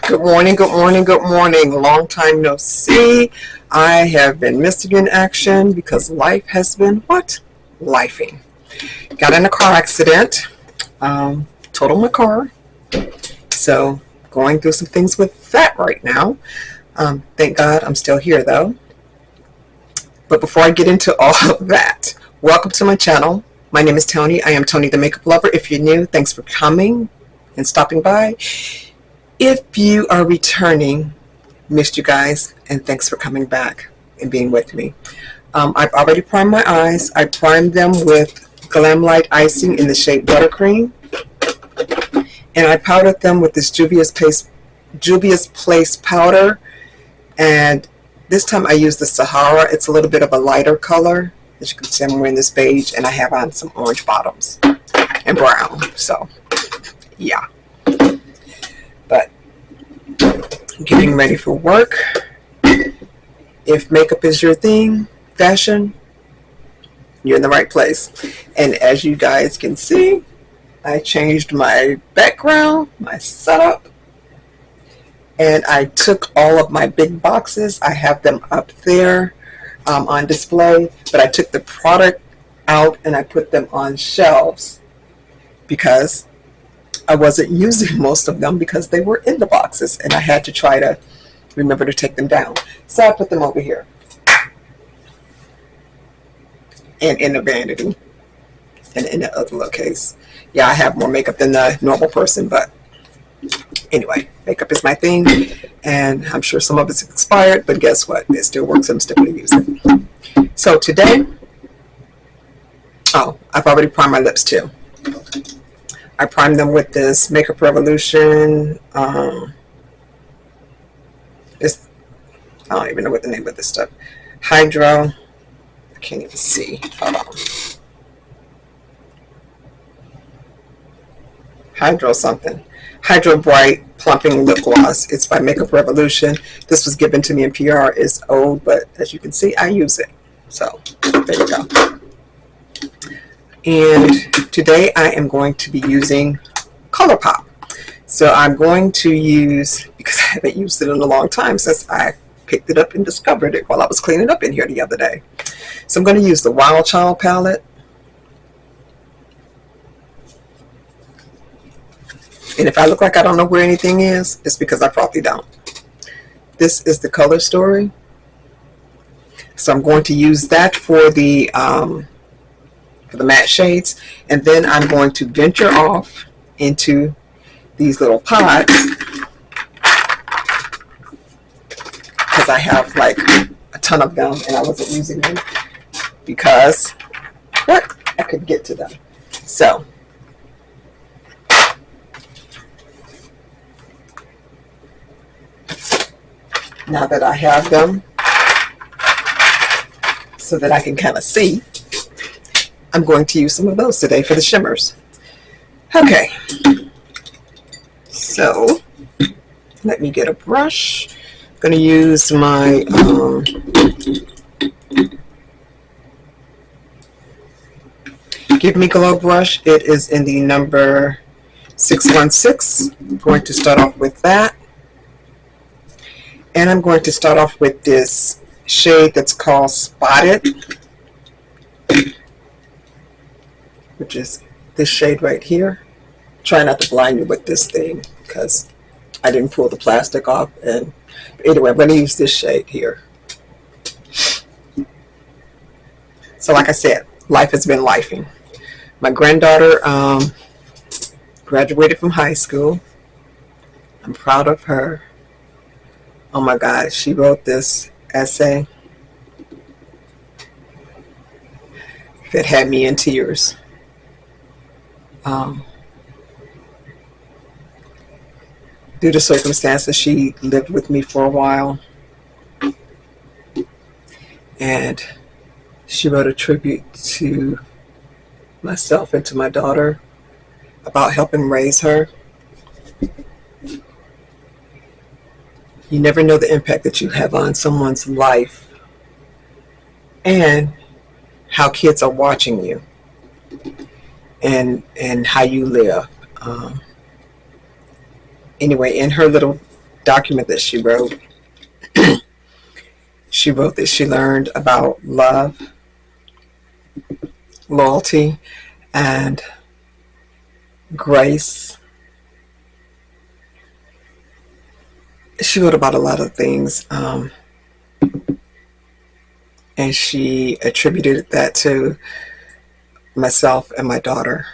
Good morning, good morning, good morning. Long time no see. I have been missing in action because life has been what? Lifing. Got in a car accident. Totaled my car. So going through some things with that right now. Thank God I'm still here though. But before I get into all of that, welcome to my channel. My name is Tony. I am Tony the Makeup Lover. If you're new, thanks for coming and stopping by. If you are returning, missed you guys, and thanks for coming back and being with me. I've already primed my eyes. I primed them with Glam Light Icing in the shade Buttercream. And I powdered them with this Juvias Place powder. And this time I used the Sahara. It's a little bit of a lighter color. As you can see, I'm wearing this beige, and I have on some orange bottoms and brown. So, yeah. But getting ready for work. If makeup is your thing, fashion, you're in the right place. And as you guys can see, I changed my background, my setup, and I took all of my big boxes. I have them up there on display, but I took the product out and I put them on shelves because I wasn't using most of them because they were in the boxes and I had to try to remember to take them down. So I put them over here and in the vanity and in the other little case. Yeah, I have more makeup than the normal person, but anyway, makeup is my thing, and I'm sure some of it's expired, but guess what? It still works. I'm still going to use it. So today, oh, I've already primed my lips too. I primed them with this Makeup Revolution. I don't even know what the name of this stuff. Hydro. I can't even see. Hold on. Hydro something. Hydro Bright Plumping Lip Gloss. It's by Makeup Revolution. This was given to me in PR. It's old, but as you can see, I use it. So there you go. And today I am going to be using Colourpop. So I'm going to use, because I haven't used it in a long time since I picked it up and discovered it while I was cleaning up in here the other day. So I'm going to use the Wild Child palette. And if I look like I don't know where anything is, it's because I probably don't. This is the Color Story. So I'm going to use that for the matte shades. And then I'm going to venture off into these little pods. Because I have like a ton of them and I wasn't using them because what? I could get to them. So now that I have them so that I can kind of see, I'm going to use some of those today for the shimmers. Okay, so let me get a brush. I'm going to use my Give Me Glow brush. It is in the number 616. I'm going to start off with that. And I'm going to start off with this shade that's called Spotted, which is this shade right here. Try not to blind you with this thing because I didn't pull the plastic off. And anyway, I'm going to use this shade here. So like I said, life has been lifing. My granddaughter graduated from high school. I'm proud of her. Oh my God, she wrote this essay that had me in tears. Due to circumstances, she lived with me for a while. And she wrote a tribute to myself and to my daughter about helping raise her. You never know the impact that you have on someone's life and how kids are watching you and how you live. Anyway, in her little document that she wrote. She wrote that she learned about love, loyalty, and grace. She wrote about a lot of things, and she attributed that to myself and my daughter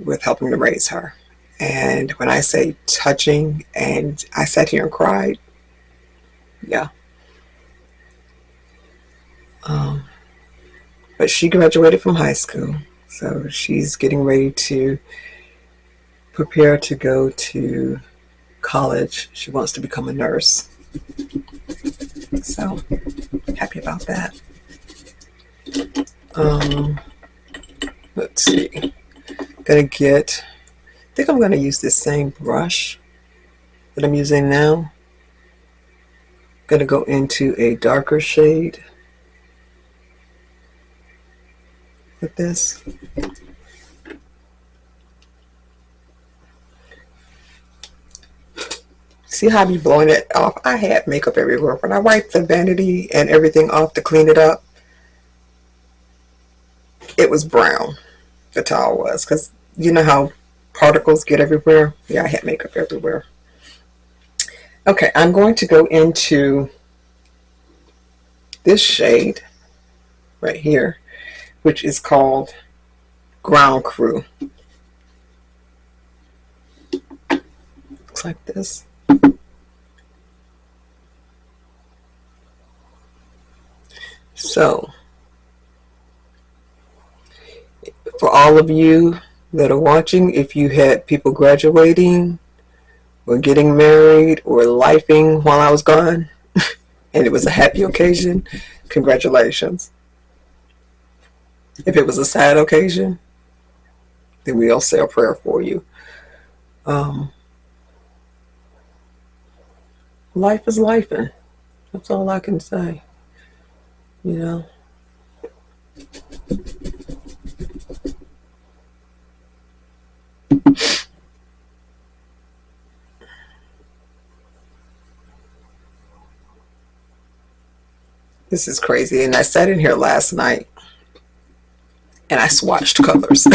with helping to raise her. And when I say touching, and I sat here and cried, yeah. But she graduated from high school, so she's getting ready to prepare to go to college. She wants to become a nurse. So happy about that. Let's see. I think I'm gonna use this same brush that I'm using now. Gonna go into a darker shade with this. See how I be blowing it off? I had makeup everywhere. When I wiped the vanity and everything off to clean it up, it was brown. The towel was, because you know how particles get everywhere? Yeah, I had makeup everywhere. Okay, I'm going to go into this shade right here, which is called Ground Crew. Looks like this. So, for all of you that are watching, if you had people graduating or getting married or lifing while I was gone, and it was a happy occasion, congratulations. If it was a sad occasion, then we'll say a prayer for you. Life is lifing. That's all I can say. You know. This is crazy. And I sat in here last night and I swatched colors.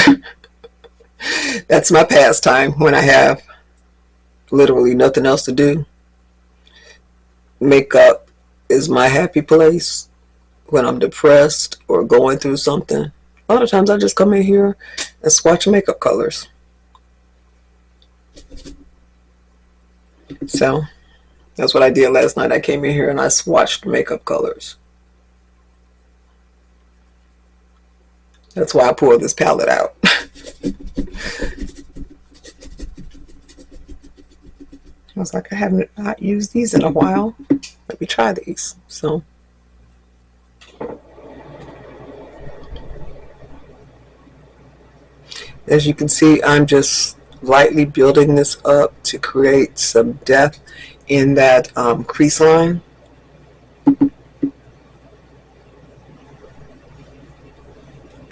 That's my pastime when I have literally nothing else to do. Makeup is my happy place when I'm depressed or going through something. A lot of times I just come in here and swatch makeup colors. So that's what I did last night. I came in here and I swatched makeup colors. That's why I pulled this palette out. I was like, I haven't not used these in a while. Let me try these. So as you can see, I'm just lightly building this up to create some depth in that crease line.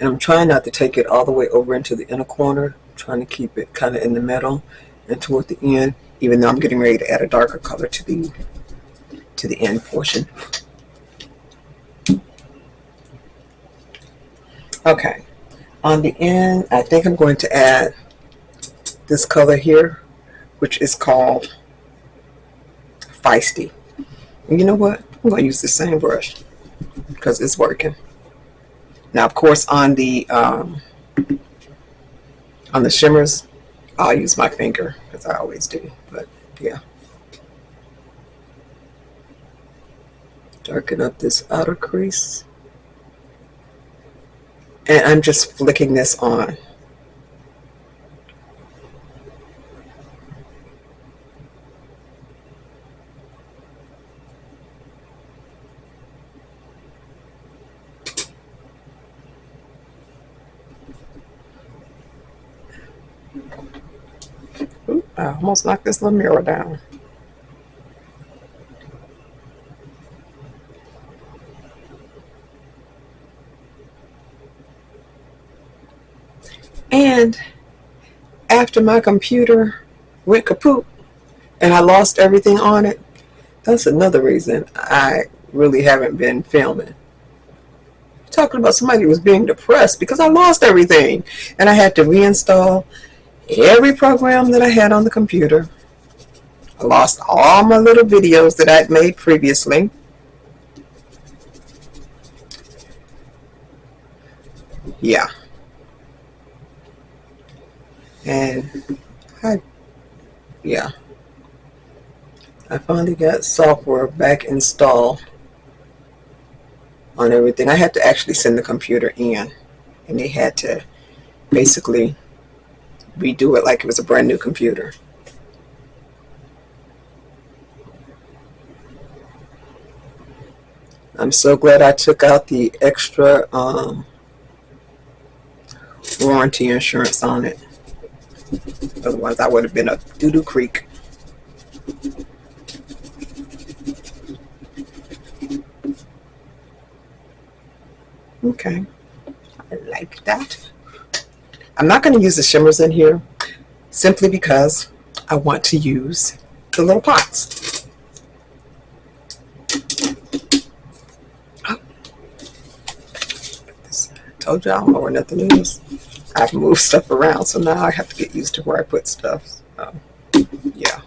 And I'm trying not to take it all the way over into the inner corner. I'm trying to keep it kind of in the middle and toward the end, even though I'm getting ready to add a darker color to the end portion. Okay, on the end, I think I'm going to add this color here, which is called Feisty. And you know what? I'm going to use the same brush because it's working. Now, of course, on the shimmers, I'll use my finger because I always do. But yeah, darken up this outer crease, and I'm just flicking this on. Ooh, I almost knocked this little mirror down. And after my computer went kaput and I lost everything on it, That's another reason I really haven't been filming. Talking about somebody who was being depressed because I lost everything and I had to reinstall every program that I had on the computer. I lost all my little videos that I'd made previously. Yeah. And yeah, I finally got software back installed on everything. I had to actually send the computer in, and they had to basically redo it like it was a brand new computer. I'm so glad I took out the extra warranty insurance on it. Otherwise, I would have been a doo-doo creek. Okay, I like that. I'm not going to use the shimmers in here simply because I want to use the little pots. Oh, told you I don't know where nothing is. I've moved stuff around, so now I have to get used to where I put stuff. So, yeah.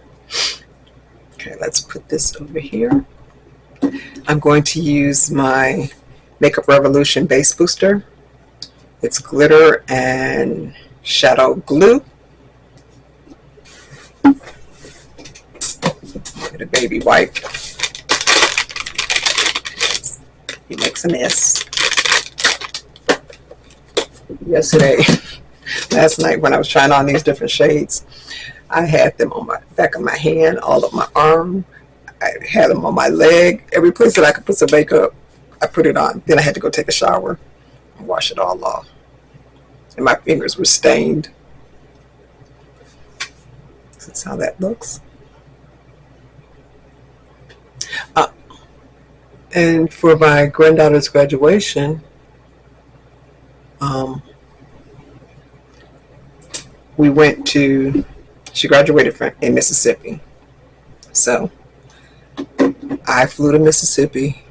Okay, let's put this over here. I'm going to use my Makeup Revolution Base Booster. It's glitter and shadow glue. Get a baby wipe. He makes a mess. Yesterday, last night when I was trying on these different shades, I had them on my back of my hand, all of my arm. I had them on my leg. Every place that I could put some makeup, I put it on. Then I had to go take a shower and wash it all off. And my fingers were stained. That's how that looks. And for my granddaughter's graduation, we went to, she graduated in Mississippi. So I flew to Mississippi.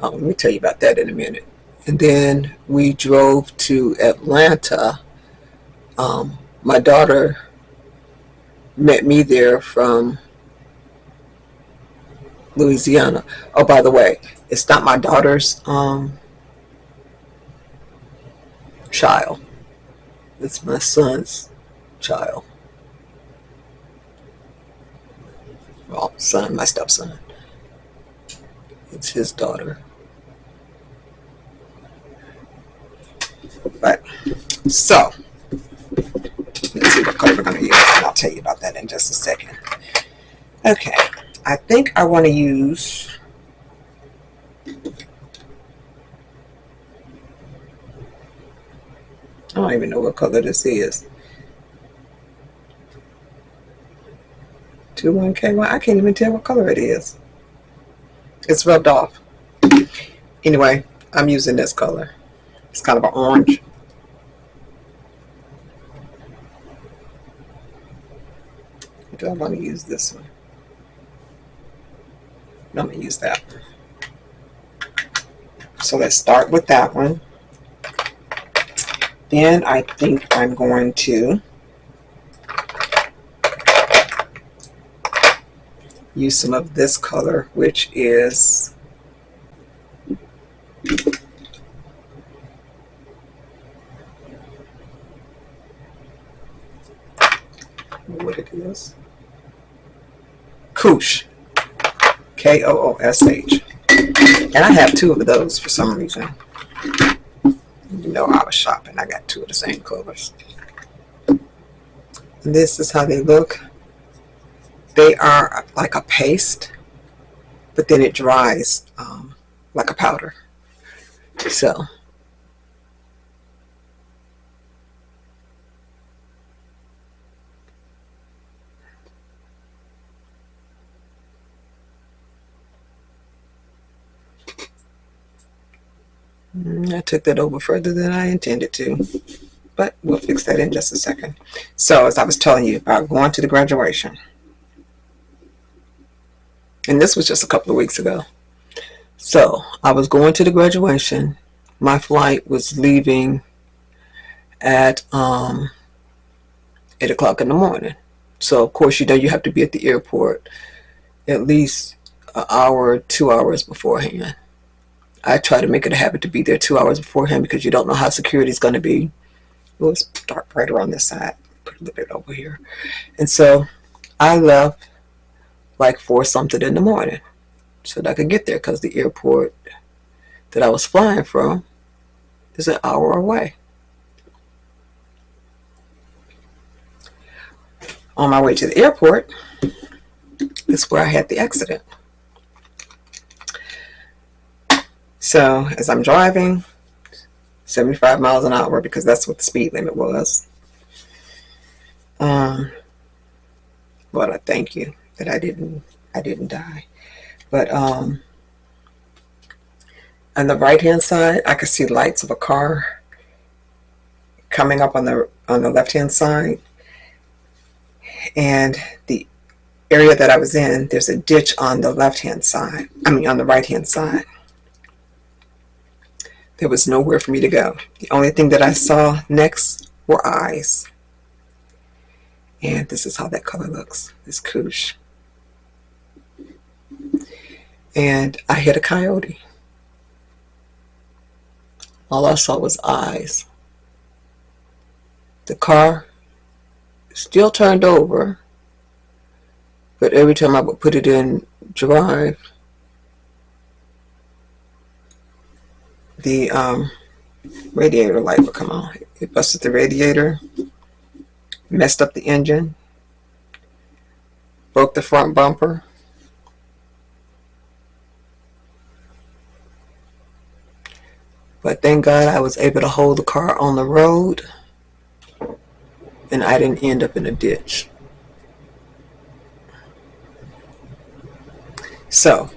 Let me tell you about that in a minute. And then we drove to Atlanta. My daughter met me there from Louisiana. Oh, by the way, it's not my daughter's child. It's my son's child. Well, son, my stepson. It's his daughter. But, so, let's see what color we're going to use, and I'll tell you about that in just a second. Okay, I think I want to use I don't even know what color this is. 21K1. I can't even tell what color it is. It's rubbed off. Anyway, I'm using this color. It's kind of an orange. Do I want to use this one? No, I'm going to use that one. So let's start with that one. Then I think I'm going to use some of this color, which is what it is. Koosh. Koosh. And I have two of those for some reason. You know, I was shopping. I got two of the same colors. And this is how they look. They are like a paste, but then it dries like a powder. So I took that over further than I intended to, but we'll fix that in just a second. So as I was telling you about going to the graduation, And this was just a couple of weeks ago. So I was going to the graduation. My flight was leaving at 8 o'clock in the morning. So of course, you know, you have to be at the airport at least an hour, 2 hours beforehand. I try to make it a habit to be there 2 hours beforehand because you don't know how security is going to be. Well, it's dark right around this side. Put a little bit over here. And so I left like 4 something in the morning so that I could get there, because the airport that I was flying from is an hour away. On my way to the airport is where I had the accident. So as I'm driving 75 miles an hour, because that's what the speed limit was, but I thank you that I didn't die. But on the right hand side, I could see lights of a car coming up on the left hand side, and the area that I was in, there's a ditch on the left hand side. I mean, on the right hand side. There was nowhere for me to go. The only thing that I saw next were eyes. And this is how that color looks. It's couche. And I hit a coyote. All I saw was eyes. The car still turned over, but every time I would put it in drive, the radiator light would come on. It busted the radiator, messed up the engine, broke the front bumper. But thank God I was able to hold the car on the road, and I didn't end up in a ditch. So,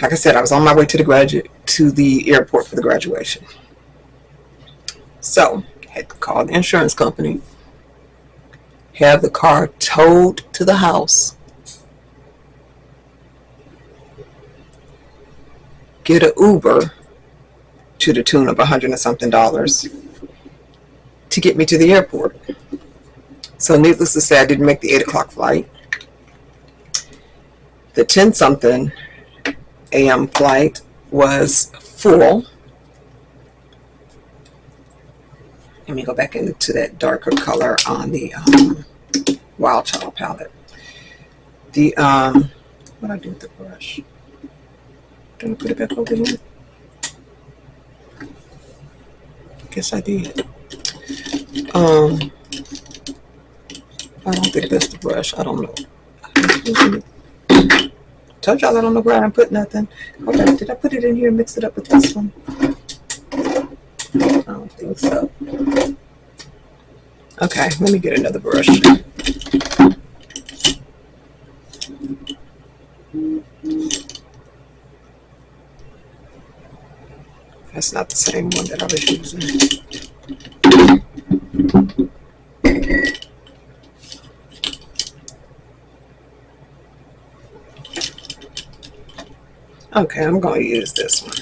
like I said, I was on my way to the airport for the graduation. So, had to call the insurance company, have the car towed to the house, get an Uber to the tune of $100 and something to get me to the airport. So needless to say, I didn't make the 8 o'clock flight. The 10 something a.m. flight was full. Let me go back into that darker color on the Wild Child palette. The what do I do with the brush? Did I put it back over here? Guess I did. I don't think that's the brush. I don't know. Told y'all I don't know where I put nothing. Okay, did I put it in here and mix it up with this one? I don't think so. Okay, let me get another brush. That's not the same one that I was using. Okay, I'm going to use this one,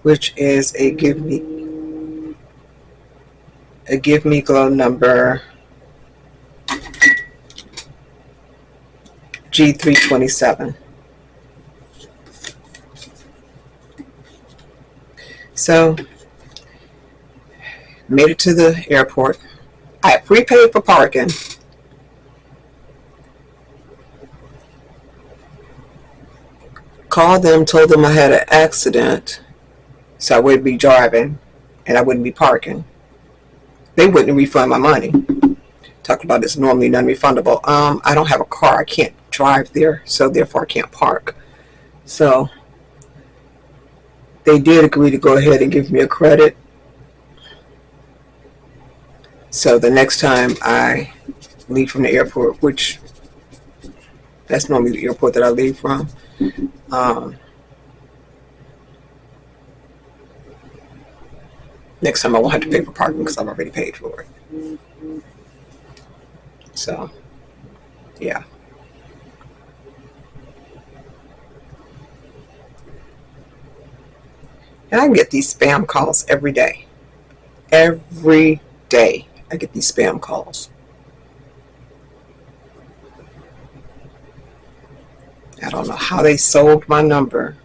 which is a Give Me Glow number G327. So, made it to the airport. I prepaid for parking. Called them, told them I had an accident, so I wouldn't be driving and I wouldn't be parking. They wouldn't refund my money. Talk about it's normally non-refundable. I don't have a car. I can't drive there, so therefore I can't park. So they did agree to go ahead and give me a credit. So the next time I leave from the airport, which that's normally the airport that I leave from, next time I won't have to pay for parking because I've already paid for it. So Yeah. And I get these spam calls every day. Every day I get these spam calls. I don't know how they sold my number.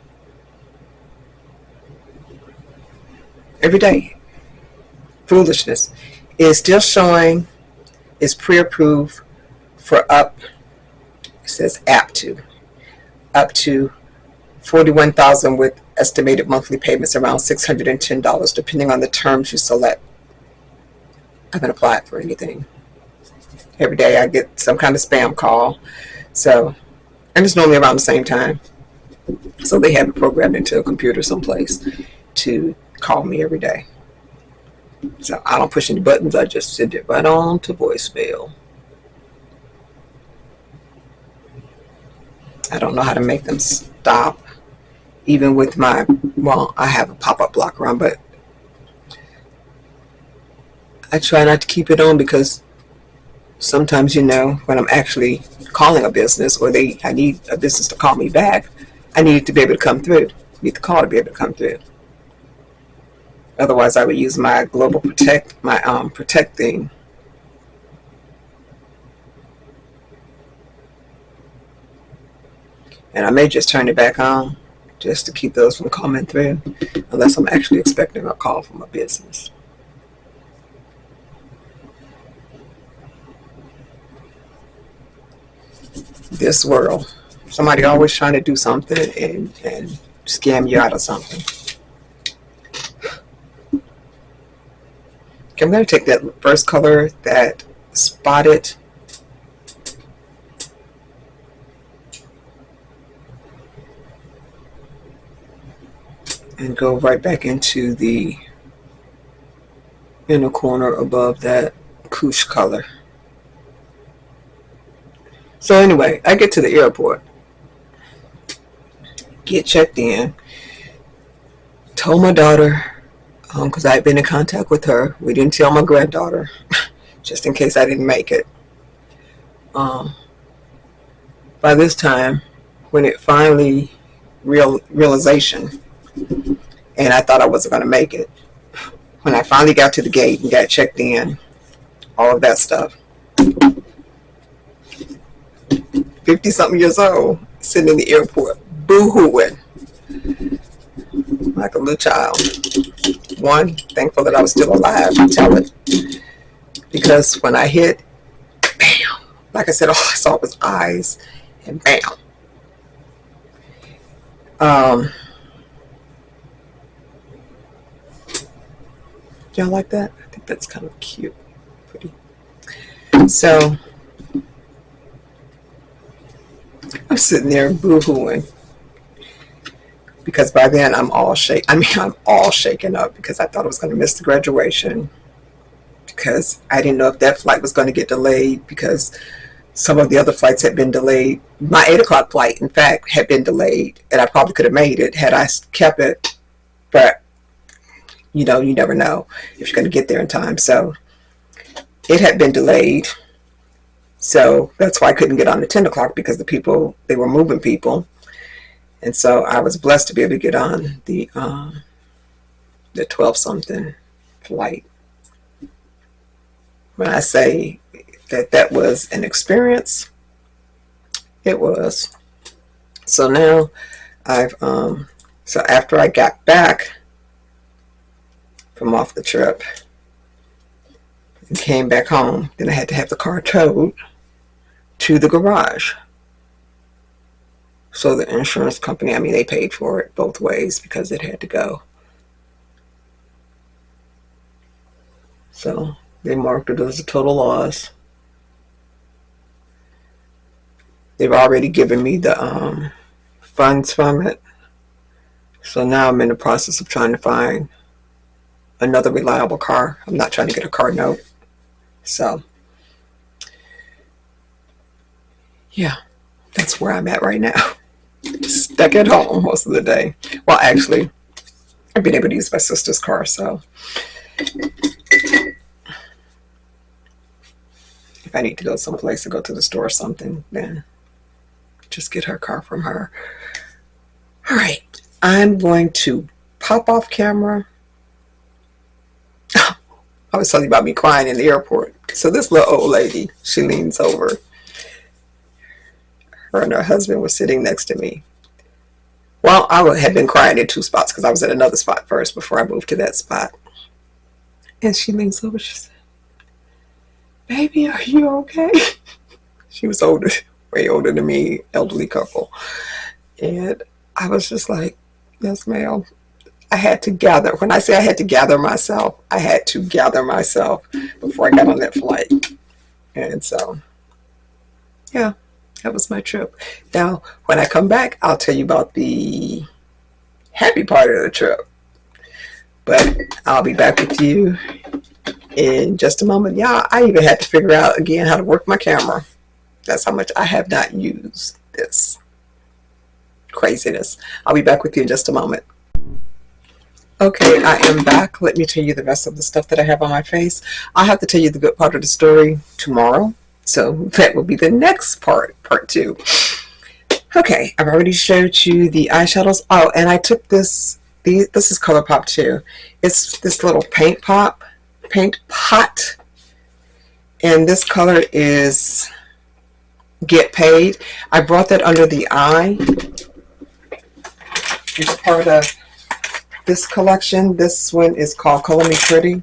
Every day. Foolishness. It's still showing it's pre-approved for up, it says up to 41,000 with estimated monthly payments around $610 depending on the terms you select. I haven't applied for anything. Every day I get some kind of spam call. So, and it's normally around the same time. So they have it programmed into a computer someplace to call me every day. So I don't push any buttons. I just send it right on to voicemail. I don't know how to make them stop. Even with my, well, I have a pop-up blocker on, but I try not to keep it on because sometimes, you know, when I'm actually calling a business or I need a business to call me back, I need it to be able to come through. I need the call to be able to come through. Otherwise, I would use my global protect, my protect thing. And I may just turn it back on just to keep those from coming through, unless I'm actually expecting a call from a business. This world, somebody always trying to do something and scam you out of something. Okay, I'm going to take that first color, that spotted, and go right back into the inner corner above that couche color. So anyway, I get to the airport, get checked in, told my daughter, because I had been in contact with her. We didn't tell my granddaughter, just in case I didn't make it. By this time, when it finally realization, and I thought I wasn't going to make it, when I finally got to the gate and got checked in, all of that stuff, 50-something years old, sitting in the airport, boo-hooing like a little child. One, thankful that I was still alive to tell it, because when I hit, bam, like I said, all I saw was eyes, and bam. Y'all like that? I think that's kind of cute, pretty. So I'm sitting there boo-hooing, because by then I'm all shaken up, because I thought I was going to miss the graduation, because I didn't know if that flight was going to get delayed, because some of the other flights had been delayed. My 8 o'clock flight, in fact, had been delayed, and I probably could have made it had I kept it, but you know, you never know if you're going to get there in time. So it had been delayed, so that's why I couldn't get on the 10 o'clock, because the people, they were moving people. And so I was blessed to be able to get on the 12-something flight. When I say that was an experience, it was. So now so after I got back from off the trip and came back home, then I had to have the car towed to the garage. So the insurance company, I mean, they paid for it both ways because it had to go. So they marked it as a total loss. They've already given me the funds from it. So now I'm in the process of trying to find another reliable car. I'm not trying to get a car note. So yeah, that's where I'm at right now. Stuck at home most of the day. Well, actually, I've been able to use my sister's car, so if I need to go someplace or go to the store or something, then just get her car from her. All right, I'm going to pop off camera. I was telling you about me crying in the airport. So this little old lady, she leans over. Her and her husband were sitting next to me. Well, I had been crying in two spots because I was at another spot first before I moved to that spot. And she leans over, she said, "Baby, are you okay?" She was older, way older than me, elderly couple. And I was just like, "Yes, ma'am." I had to gather. When I say I had to gather myself, I had to gather myself before I got on that flight. And so, yeah, that was my trip. Now, when I come back, I'll tell you about the happy part of the trip. But I'll be back with you in just a moment. Yeah, I even had to figure out again how to work my camera. That's how much I have not used this craziness. I'll be back with you in just a moment. Okay, I am back. Let me tell you the rest of the stuff that I have on my face. I'll have to tell you the good part of the story tomorrow. So that will be the next part 2. Okay, I've already showed you the eyeshadows. Oh, and I took this is Colourpop too. It's this little paint pot. And this color is Get Paid. I brought that under the eye. It's part of this collection. This one is called Color Me Pretty.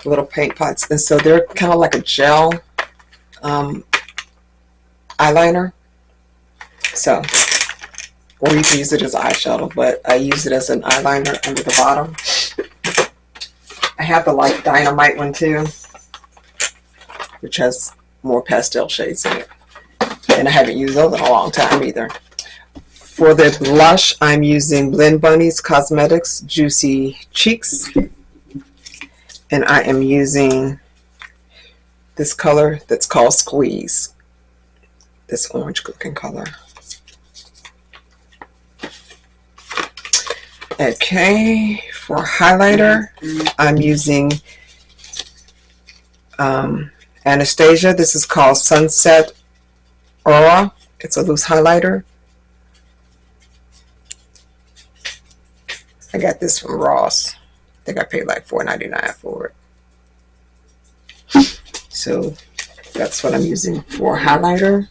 Little paint pots. And so they're kind of like a gel eyeliner. So, or you can use it as eyeshadow, but I use it as an eyeliner under the bottom. I have the Light Dynamite one too, which has more pastel shades in it. And I haven't used those in a long time either. For the blush, I'm using Blend Bunnies Cosmetics Juicy Cheeks. And I am using this color that's called Squeeze. This orange looking color. Okay, for highlighter, I'm using Anastasia. This is called Sunset Aura. It's a loose highlighter. I got this from Ross. I think I paid like $4.99 for it. So that's what I'm using for highlighter.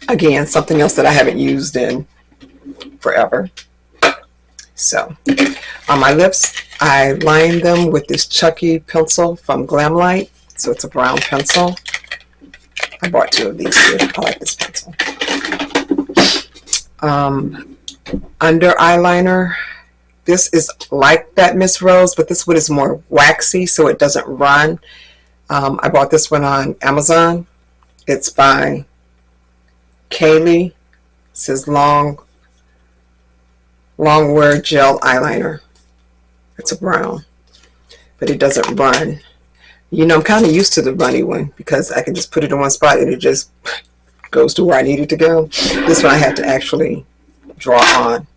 Again, something else that I haven't used in forever. So on my lips, I line them with this Chucky pencil from Glamlight. So it's a brown pencil. I bought 2 of these here. I like this pencil. Under eyeliner, this is like that Miss Rose, but this one is more waxy, so it doesn't run. I bought this one on Amazon. It's by Kaylee. It says long wear gel eyeliner. It's a brown, but it doesn't run. You know, I'm kind of used to the runny one because I can just put it in one spot and it just goes to where I need it to go. This one I have to actually draw on.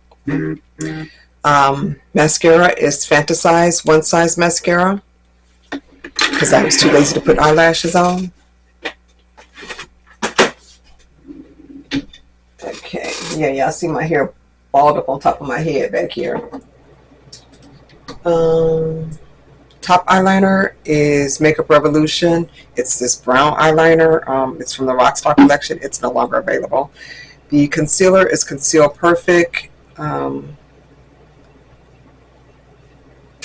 Mascara is Fantasize One Size Mascara because I was too lazy to put eyelashes on. Okay, yeah, I see my hair balled up on top of my head back here. Top eyeliner is Makeup Revolution. It's this brown eyeliner. It's from the Rockstar collection. It's no longer available. The concealer is Conceal Perfect.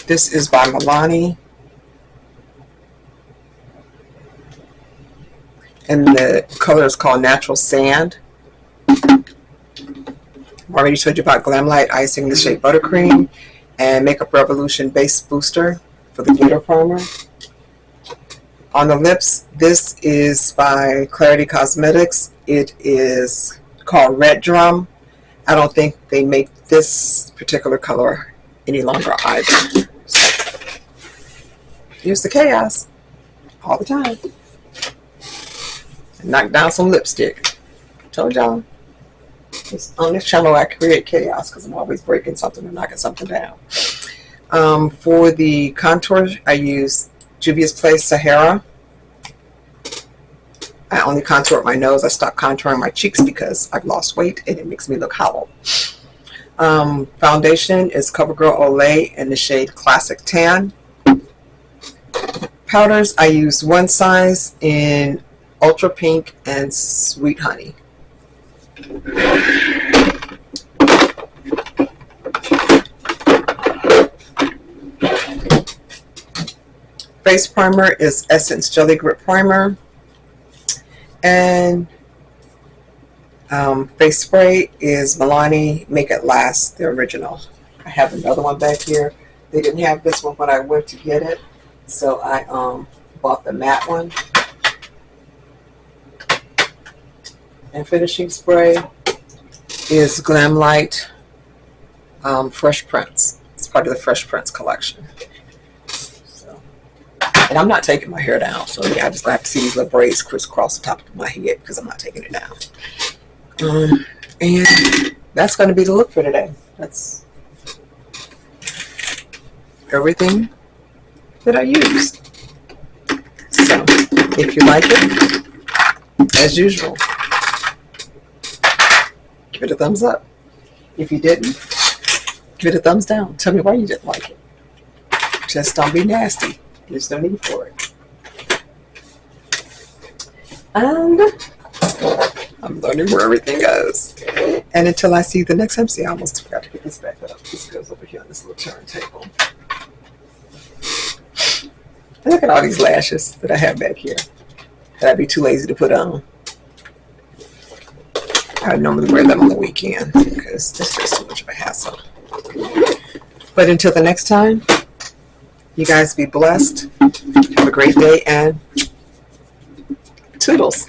This is by Milani. And the color is called Natural Sand. I already told you about Glamlight Icing the shade Buttercream and Makeup Revolution Base Booster for the glitter primer. On the lips, this is by Clarity Cosmetics. It is called Red Drum. I don't think they make this particular color any longer either. So, use the chaos all the time. Knock down some lipstick. Told y'all. On this channel I create chaos because I'm always breaking something and knocking something down. For the contour, I use Juvias Place Sahara. I only contour my nose. I stopped contouring my cheeks because I've lost weight and it makes me look hollow. Foundation is CoverGirl Olay in the shade Classic Tan. Powders, I use one size in Ultra Pink and Sweet Honey. Face primer is Essence Jelly Grip Primer. And face spray is Milani Make It Last, the original. I have another one back here. They didn't have this one when I went to get it, so I bought the matte one. And finishing spray is Glam Light Fresh Prints. It's part of the Fresh Prints collection. And I'm not taking my hair down, so yeah, I just have to see these little braids crisscross the top of my head because I'm not taking it down. And that's going to be the look for today. That's everything that I used. So, if you like it, as usual, give it a thumbs up. If you didn't, give it a thumbs down. Tell me why you didn't like it. Just don't be nasty. There's no need for it. And I'm learning where everything goes. And until I see you the next time, see, I almost forgot to get this back up. This goes over here on this little turntable. And look at all these lashes that I have back here that I'd be too lazy to put on. I normally wear them on the weekend because it's just too much of a hassle. But until the next time, you guys be blessed. Have a great day and toodles.